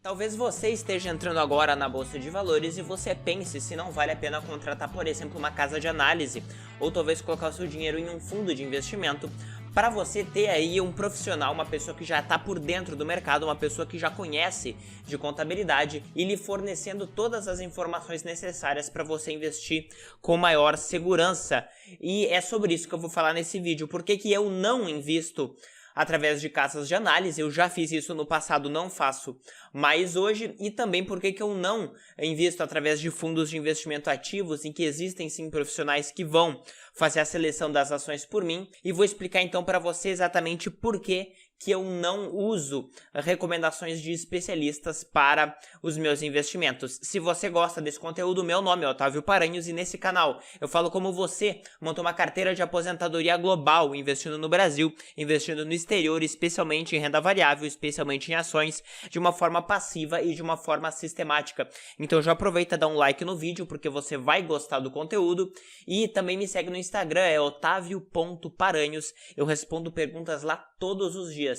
Talvez você esteja entrando agora na Bolsa de Valores e você pense se não vale a pena contratar, por exemplo, uma casa de análise, ou talvez colocar o seu dinheiro em um fundo de investimento, para você ter aí um profissional, uma pessoa que já está por dentro do mercado, uma pessoa que já conhece de contabilidade e lhe fornecendo todas as informações necessárias para você investir com maior segurança. E é sobre isso que eu vou falar nesse vídeo. Por que eu não invisto através de casas de análise? Eu já fiz isso no passado, não faço mais hoje. E também por que eu não invisto através de fundos de investimento ativos, em que existem sim profissionais que vão fazer a seleção das ações por mim. E vou explicar então para você exatamente por que eu não uso recomendações de especialistas para os meus investimentos. Se você gosta desse conteúdo, meu nome é Otávio Paranhos e nesse canal eu falo como você monta uma carteira de aposentadoria global, investindo no Brasil, investindo no exterior, especialmente em renda variável, especialmente em ações, de uma forma passiva e de uma forma sistemática. Então já aproveita e dá um like no vídeo, porque você vai gostar do conteúdo, e também me segue no Instagram, é otavio.paranhos, eu respondo perguntas lá todos os dias.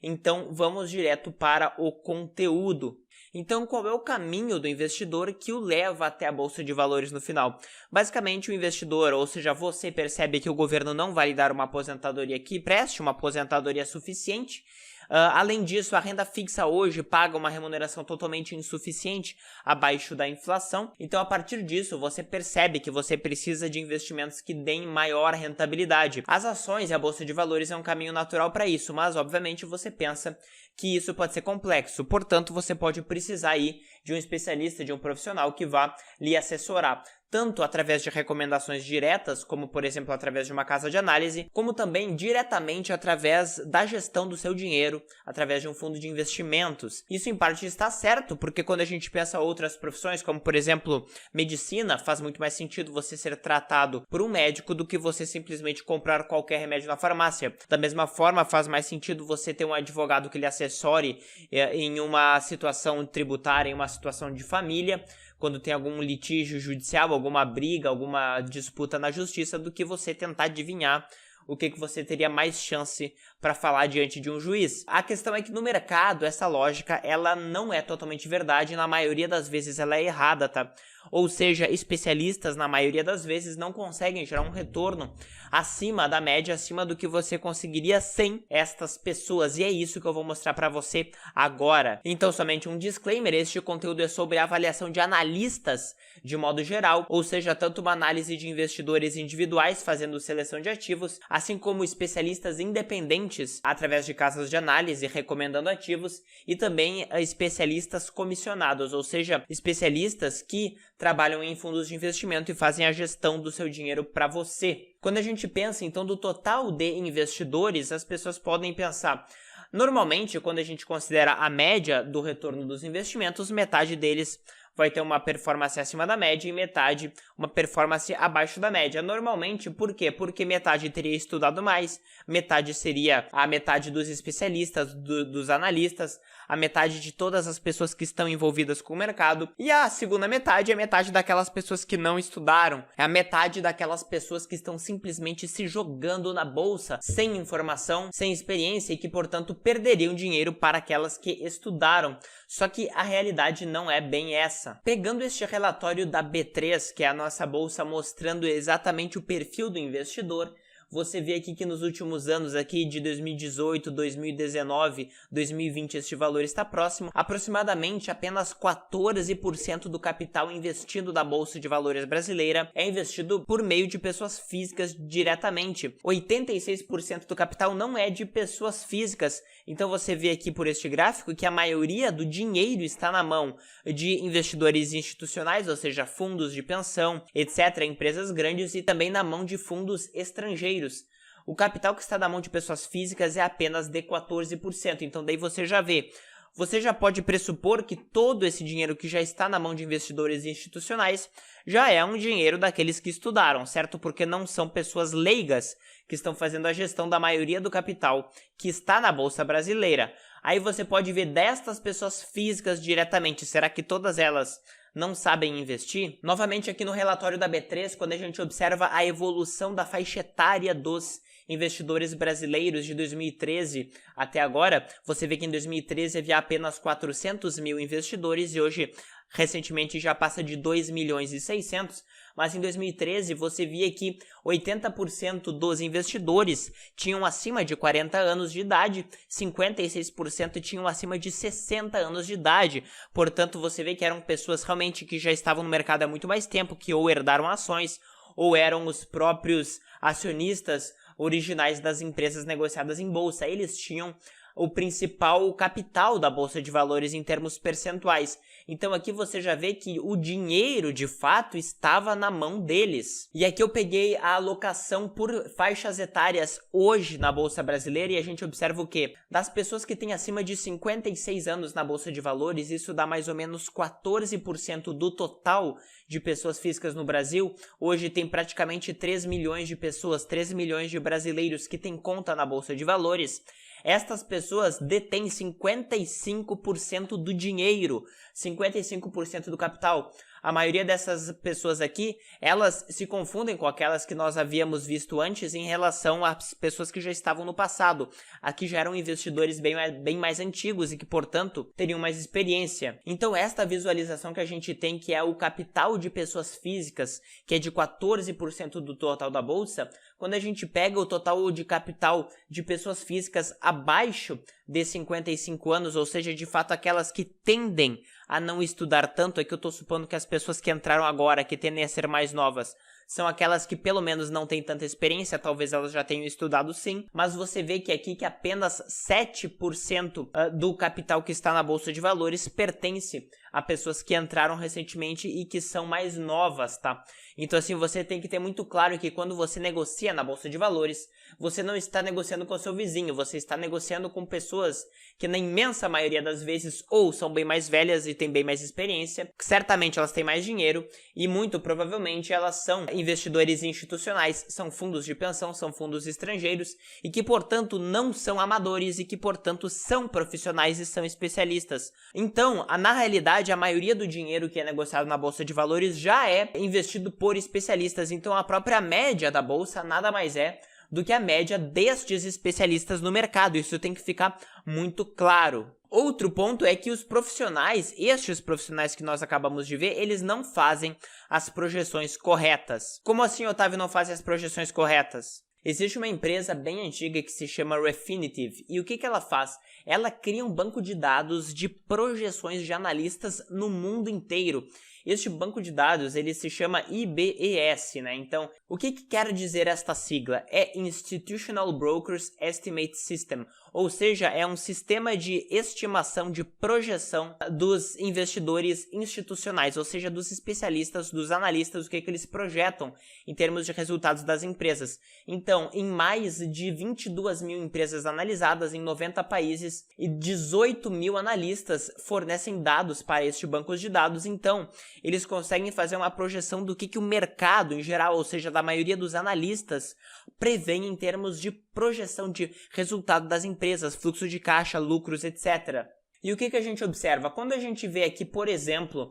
Então vamos direto para o conteúdo. Então, qual é o caminho do investidor que o leva até a Bolsa de Valores no final? Basicamente, o investidor, ou seja, você percebe que o governo não vai lhe dar uma aposentadoria que preste, uma aposentadoria suficiente. Além disso, a renda fixa hoje paga uma remuneração totalmente insuficiente, abaixo da inflação. Então, a partir disso, você percebe que você precisa de investimentos que deem maior rentabilidade. As ações e a Bolsa de Valores é um caminho natural para isso, mas, obviamente, você pensa que isso pode ser complexo. Portanto, você pode precisar aí de um especialista, de um profissional que vá lhe assessorar, tanto através de recomendações diretas, como por exemplo através de uma casa de análise, como também diretamente através da gestão do seu dinheiro, através de um fundo de investimentos. Isso em parte está certo, porque quando a gente pensa em outras profissões, como por exemplo medicina, faz muito mais sentido você ser tratado por um médico do que você simplesmente comprar qualquer remédio na farmácia. Da mesma forma, faz mais sentido você ter um advogado que lhe assessore em uma situação tributária, em uma situação de família, quando tem algum litígio judicial, alguma briga, alguma disputa na justiça, do que você tentar adivinhar o que você teria mais chance para falar diante de um juiz. A questão é que no mercado, essa lógica, ela não é totalmente verdade, na maioria das vezes ela é errada, tá? Ou seja, especialistas, na maioria das vezes, não conseguem gerar um retorno acima da média, acima do que você conseguiria sem estas pessoas. E é isso que eu vou mostrar para você agora. Então, somente um disclaimer, este conteúdo é sobre a avaliação de analistas de modo geral, ou seja, tanto uma análise de investidores individuais fazendo seleção de ativos, assim como especialistas independentes através de casas de análise recomendando ativos, e também especialistas comissionados, ou seja, especialistas que trabalham em fundos de investimento e fazem a gestão do seu dinheiro para você. Quando a gente pensa, então, do total de investidores, as pessoas podem pensar, normalmente, quando a gente considera a média do retorno dos investimentos, metade deles vai ter uma performance acima da média e metade uma performance abaixo da média. Normalmente, por quê? Porque metade teria estudado mais, metade seria a metade dos especialistas, dos analistas, a metade de todas as pessoas que estão envolvidas com o mercado, e a segunda metade é a metade daquelas pessoas que não estudaram, é a metade daquelas pessoas que estão simplesmente se jogando na bolsa, sem informação, sem experiência, e que, portanto, perderiam dinheiro para aquelas que estudaram. Só que a realidade não é bem essa. Pegando este relatório da B3, que é a nossa bolsa mostrando exatamente o perfil do investidor, você vê aqui que nos últimos anos, aqui de 2018, 2019, 2020, este valor está próximo. Aproximadamente apenas 14% do capital investido da Bolsa de Valores brasileira é investido por meio de pessoas físicas diretamente. 86% do capital não é de pessoas físicas. Então você vê aqui por este gráfico que a maioria do dinheiro está na mão de investidores institucionais, ou seja, fundos de pensão, etc., empresas grandes, e também na mão de fundos estrangeiros. O capital que está na mão de pessoas físicas é apenas de 14%, então daí você já vê. Você já pode pressupor que todo esse dinheiro que já está na mão de investidores institucionais já é um dinheiro daqueles que estudaram, certo? Porque não são pessoas leigas que estão fazendo a gestão da maioria do capital que está na Bolsa Brasileira. Aí você pode ver destas pessoas físicas diretamente, será que todas elas não sabem investir? Novamente aqui no relatório da B3, quando a gente observa a evolução da faixa etária dos investidores brasileiros de 2013 até agora, você vê que em 2013 havia apenas 400 mil investidores e hoje, recentemente, já passa de 2 milhões e 600, mas em 2013 você via que 80% dos investidores tinham acima de 40 anos de idade, 56% tinham acima de 60 anos de idade. Portanto, você vê que eram pessoas realmente que já estavam no mercado há muito mais tempo, que ou herdaram ações, ou eram os próprios acionistas originais das empresas negociadas em bolsa. Eles tinham o principal capital da Bolsa de Valores em termos percentuais. Então aqui você já vê que o dinheiro de fato estava na mão deles. E aqui eu peguei a alocação por faixas etárias hoje na Bolsa Brasileira e a gente observa o quê? Das pessoas que têm acima de 56 anos na Bolsa de Valores, isso dá mais ou menos 14% do total de pessoas físicas no Brasil. Hoje tem praticamente 3 milhões de pessoas, 3 milhões de brasileiros que têm conta na Bolsa de Valores. Estas pessoas detêm 55% do dinheiro, 55% do capital. A maioria dessas pessoas aqui, elas se confundem com aquelas que nós havíamos visto antes em relação às pessoas que já estavam no passado. Aqui já eram investidores bem mais antigos e que, portanto, teriam mais experiência. Então, esta visualização que a gente tem, que é o capital de pessoas físicas, que é de 14% do total da bolsa, quando a gente pega o total de capital de pessoas físicas abaixo de 55 anos, ou seja, de fato aquelas que tendem a não estudar tanto, é que eu estou supondo que as pessoas que entraram agora, que tendem a ser mais novas, são aquelas que pelo menos não têm tanta experiência, talvez elas já tenham estudado sim, mas você vê que aqui que apenas 7% do capital que está na Bolsa de Valores pertence a pessoas que entraram recentemente e que são mais novas, tá? Então assim, você tem que ter muito claro que quando você negocia na Bolsa de Valores, você não está negociando com o seu vizinho, você está negociando com pessoas que na imensa maioria das vezes ou são bem mais velhas e têm bem mais experiência, certamente elas têm mais dinheiro e muito provavelmente elas são investidores institucionais, são fundos de pensão, são fundos estrangeiros e que, portanto, não são amadores e que, portanto, são profissionais e são especialistas. Então, na realidade, a maioria do dinheiro que é negociado na Bolsa de Valores já é investido por especialistas. Então, a própria média da Bolsa nada mais é do que a média destes especialistas no mercado. Isso tem que ficar muito claro. Outro ponto é que os profissionais, estes profissionais que nós acabamos de ver, eles não fazem as projeções corretas. Como assim, Otávio, não fazem as projeções corretas? Existe uma empresa bem antiga que se chama Refinitiv, e o que ela faz? Ela cria um banco de dados de projeções de analistas no mundo inteiro. Este banco de dados, ele se chama IBES, né? Então, o que quer dizer esta sigla? É Institutional Brokers Estimate System, ou seja, é um sistema de estimação de projeção dos investidores institucionais, ou seja, dos especialistas, dos analistas, o que eles projetam em termos de resultados das empresas. Então, em mais de 22 mil empresas analisadas em 90 países e 18 mil analistas fornecem dados para este banco de dados, então eles conseguem fazer uma projeção do que o mercado em geral, ou seja, da maioria dos analistas, prevê em termos de projeção de resultado das empresas, fluxo de caixa, lucros, etc. E o que a gente observa? Quando a gente vê aqui, por exemplo,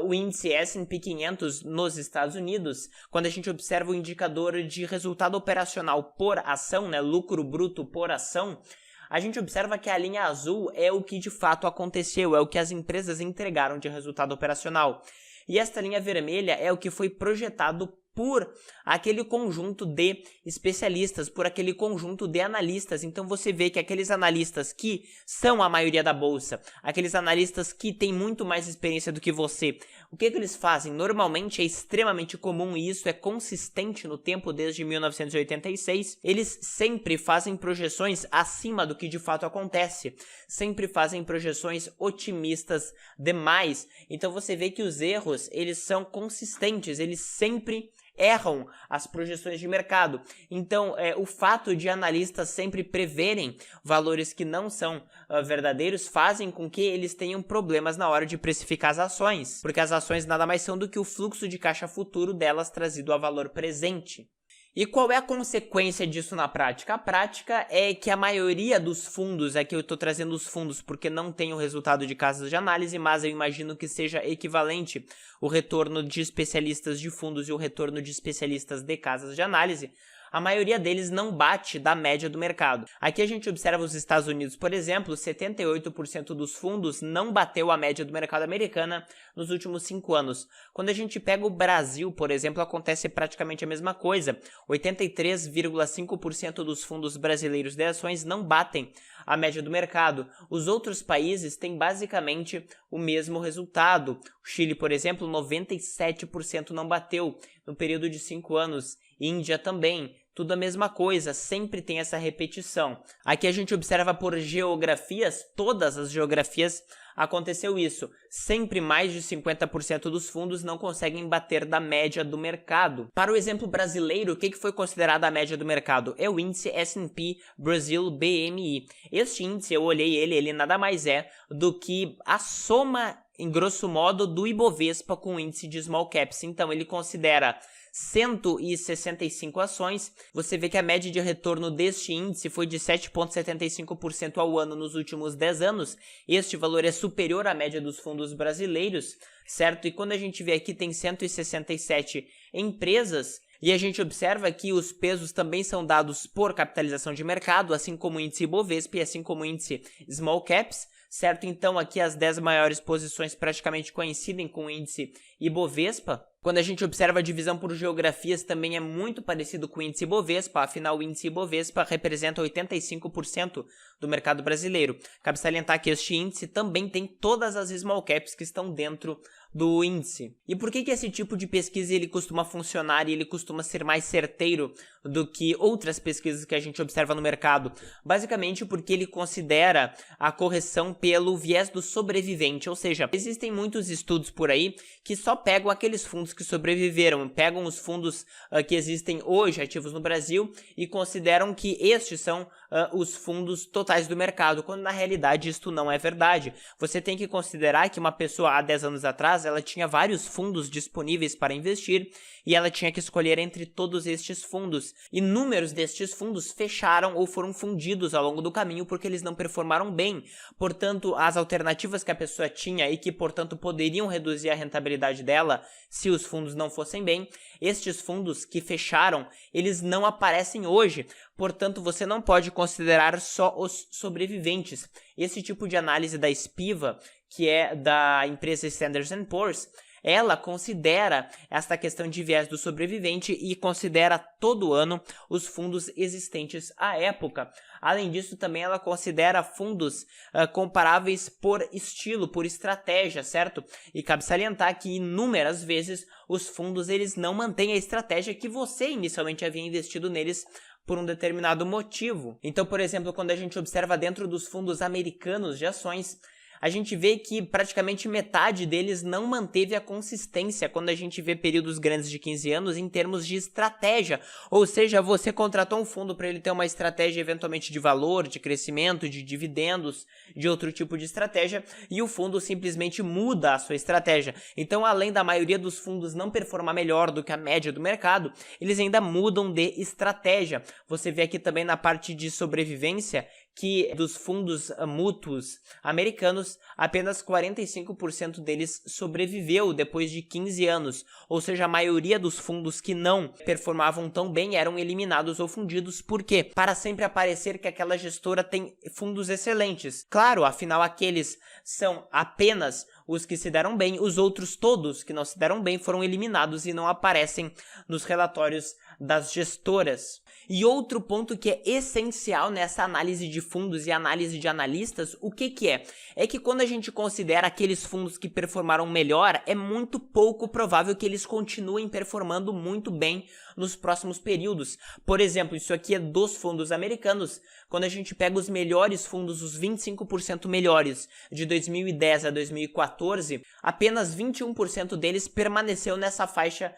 o índice S&P 500 nos Estados Unidos, quando a gente observa o indicador de resultado operacional por ação, né, lucro bruto por ação, a gente observa que a linha azul é o que de fato aconteceu, é o que as empresas entregaram de resultado operacional. E esta linha vermelha é o que foi projetado por aquele conjunto de especialistas, por aquele conjunto de analistas. Então você vê que aqueles analistas que são a maioria da bolsa, aqueles analistas que têm muito mais experiência do que você, o que eles fazem? Normalmente é extremamente comum e isso é consistente no tempo desde 1986. Eles sempre fazem projeções acima do que de fato acontece, sempre fazem projeções otimistas demais. Então você vê que os erros, eles são consistentes, eles sempre erram as projeções de mercado. Então, o fato de analistas sempre preverem valores que não são verdadeiros fazem com que eles tenham problemas na hora de precificar as ações, porque as ações nada mais são do que o fluxo de caixa futuro delas trazido a valor presente. E qual é a consequência disso na prática? A prática é que a maioria dos fundos, aqui eu estou trazendo os fundos porque não tem o resultado de casas de análise, mas eu imagino que seja equivalente o retorno de especialistas de fundos e o retorno de especialistas de casas de análise. a maioria deles não bate da média do mercado. Aqui a gente observa os Estados Unidos, por exemplo, 78% dos fundos não bateu a média do mercado americana nos últimos 5 anos. Quando a gente pega o Brasil, por exemplo, acontece praticamente a mesma coisa. 83,5% dos fundos brasileiros de ações não batem a média do mercado. Os outros países têm basicamente o mesmo resultado. O Chile, por exemplo, 97% não bateu no período de 5 anos. Índia também. Tudo a mesma coisa, sempre tem essa repetição. Aqui a gente observa por geografias, todas as geografias aconteceu isso. Sempre mais de 50% dos fundos não conseguem bater da média do mercado. Para o exemplo brasileiro, o que foi considerado a média do mercado? É o índice S&P Brasil BMI. Este índice, eu olhei ele nada mais é do que a soma, em grosso modo, do Ibovespa com o índice de Small Caps. Então, ele considera 165 ações. Você vê que a média de retorno deste índice foi de 7,75% ao ano nos últimos 10 anos. Este valor é superior à média dos fundos brasileiros, certo? E quando a gente vê aqui, tem 167 empresas. E a gente observa que os pesos também são dados por capitalização de mercado, assim como o índice Ibovespa e assim como o índice Small Caps, certo? Então aqui as 10 maiores posições praticamente coincidem com o índice Ibovespa. Quando a gente observa a divisão por geografias, também é muito parecido com o índice Ibovespa, afinal o índice Ibovespa representa 85% do mercado brasileiro. Cabe salientar que este índice também tem todas as small caps que estão dentro do índice. E por que esse tipo de pesquisa ele costuma funcionar e ele costuma ser mais certeiro do que outras pesquisas que a gente observa no mercado? Basicamente porque ele considera a correção pelo viés do sobrevivente, ou seja, existem muitos estudos por aí que só pegam aqueles fundos que sobreviveram, pegam os fundos que existem hoje ativos no Brasil e consideram que estes são os fundos totais do mercado, quando na realidade isto não é verdade. Você tem que considerar que uma pessoa há 10 anos atrás, ela tinha vários fundos disponíveis para investir e ela tinha que escolher entre todos estes fundos. Inúmeros destes fundos fecharam ou foram fundidos ao longo do caminho porque eles não performaram bem. Portanto, as alternativas que a pessoa tinha e que, portanto, poderiam reduzir a rentabilidade dela se os fundos não fossem bem, estes fundos que fecharam, eles não aparecem hoje. Portanto, você não pode considerar só os sobreviventes. Esse tipo de análise da Spiva, que é da empresa Standard & Poor's, ela considera esta questão de viés do sobrevivente e considera todo ano os fundos existentes à época. Além disso, também ela considera fundos comparáveis por estilo, por estratégia, certo? E cabe salientar que inúmeras vezes os fundos eles não mantêm a estratégia que você inicialmente havia investido neles por um determinado motivo. Então, por exemplo, quando a gente observa dentro dos fundos americanos de ações, a gente vê que praticamente metade deles não manteve a consistência quando a gente vê períodos grandes de 15 anos em termos de estratégia. Ou seja, você contratou um fundo para ele ter uma estratégia eventualmente de valor, de crescimento, de dividendos, de outro tipo de estratégia, e o fundo simplesmente muda a sua estratégia. Então, além da maioria dos fundos não performar melhor do que a média do mercado, eles ainda mudam de estratégia. Você vê aqui também na parte de sobrevivência que dos fundos mútuos americanos, apenas 45% deles sobreviveu depois de 15 anos, ou seja, a maioria dos fundos que não performavam tão bem eram eliminados ou fundidos. Por quê? Para sempre aparecer que aquela gestora tem fundos excelentes. Claro, afinal aqueles são apenas os que se deram bem, os outros todos que não se deram bem foram eliminados e não aparecem nos relatórios das gestoras. E outro ponto que é essencial nessa análise de fundos e análise de analistas, o que é? É que quando a gente considera aqueles fundos que performaram melhor, é muito pouco provável que eles continuem performando muito bem nos próximos períodos. Por exemplo, isso aqui é dos fundos americanos. Quando a gente pega os melhores fundos, os 25% melhores de 2010 a 2014, apenas 21% deles permaneceu nessa faixa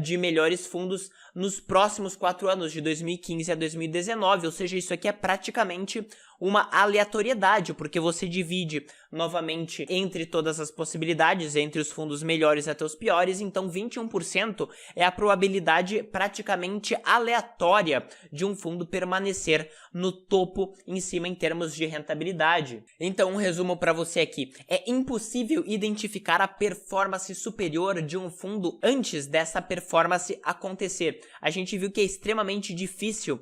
de melhores fundos nos próximos 4 anos, de 2015 a 2019, ou seja, isso aqui é praticamente uma aleatoriedade, porque você divide novamente entre todas as possibilidades, entre os fundos melhores até os piores, então 21% é a probabilidade praticamente aleatória de um fundo permanecer no topo em cima em termos de rentabilidade. Então, um resumo para você aqui: é impossível identificar a performance superior de um fundo antes dessa performance acontecer. A gente viu que é extremamente difícil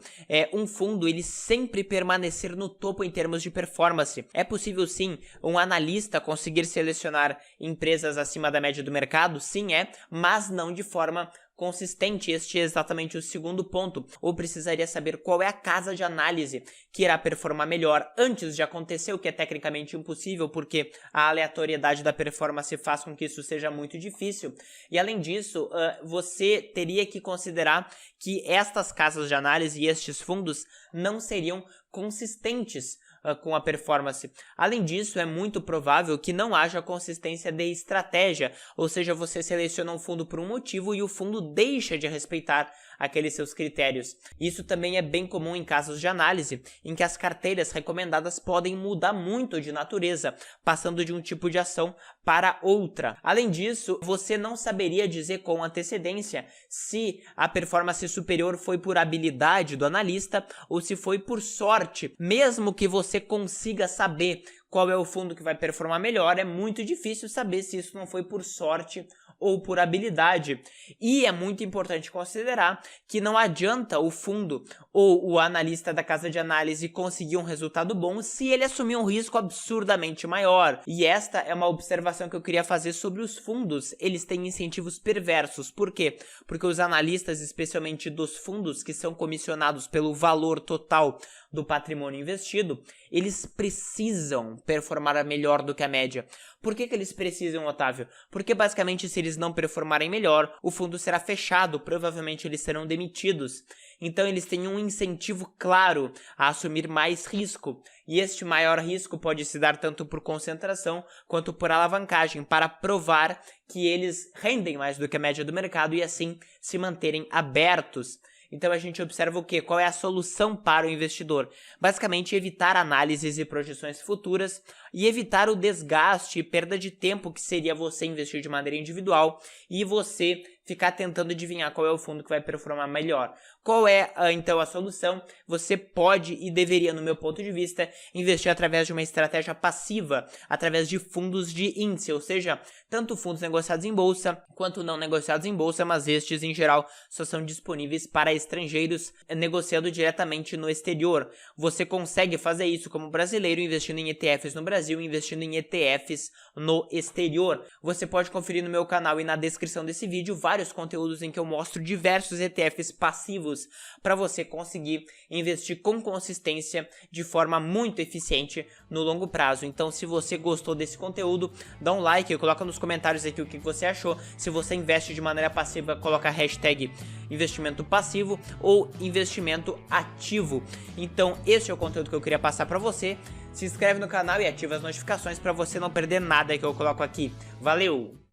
um fundo ele sempre permanecer no topo em termos de performance. É possível sim um analista conseguir selecionar empresas acima da média do mercado? Sim, mas não de forma consistente. Este é exatamente o segundo ponto. Ou precisaria saber qual é a casa de análise que irá performar melhor antes de acontecer, o que é tecnicamente impossível, porque a aleatoriedade da performance faz com que isso seja muito difícil. E além disso, você teria que considerar que estas casas de análise e estes fundos não seriam consistentes com a performance. Além disso, é muito provável que não haja consistência de estratégia, ou seja, você seleciona um fundo por um motivo e o fundo deixa de respeitar aqueles seus critérios. Isso também é bem comum em casos de análise, em que as carteiras recomendadas podem mudar muito de natureza, passando de um tipo de ação para outra. Além disso, você não saberia dizer com antecedência se a performance superior foi por habilidade do analista ou se foi por sorte. Mesmo que você consiga saber qual é o fundo que vai performar melhor, é muito difícil saber se isso não foi por sorte ou por habilidade. E é muito importante considerar que não adianta o fundo ou o analista da casa de análise conseguir um resultado bom se ele assumir um risco absurdamente maior. E esta é uma observação que eu queria fazer sobre os fundos. Eles têm incentivos perversos. Por quê? Porque os analistas, especialmente dos fundos que são comissionados pelo valor total do patrimônio investido, eles precisam performar melhor do que a média. Por que eles precisam, Otávio? Porque basicamente se eles não performarem melhor, o fundo será fechado, provavelmente eles serão demitidos. Então eles têm um incentivo claro a assumir mais risco. E este maior risco pode se dar tanto por concentração quanto por alavancagem, para provar que eles rendem mais do que a média do mercado e assim se manterem abertos. Então a gente observa o quê? Qual é a solução para o investidor? Basicamente evitar análises e projeções futuras e evitar o desgaste e perda de tempo que seria você investir de maneira individual e você ficar tentando adivinhar qual é o fundo que vai performar melhor. Qual é, então, a solução? Você pode e deveria, no meu ponto de vista, investir através de uma estratégia passiva, através de fundos de índice, ou seja, tanto fundos negociados em bolsa quanto não negociados em bolsa, mas estes, em geral, só são disponíveis para estrangeiros negociando diretamente no exterior. Você consegue fazer isso como brasileiro investindo em ETFs no Brasil e investindo em ETFs no exterior. Você pode conferir no meu canal e na descrição desse vídeo vários conteúdos em que eu mostro diversos ETFs passivos para você conseguir investir com consistência de forma muito eficiente no longo prazo. Então, se você gostou desse conteúdo, dá um like, coloca nos comentários aqui o que você achou. Se você investe de maneira passiva, coloca a hashtag investimento passivo ou investimento ativo. Então, esse é o conteúdo que eu queria passar para você. Se inscreve no canal e ativa as notificações para você não perder nada que eu coloco aqui. Valeu!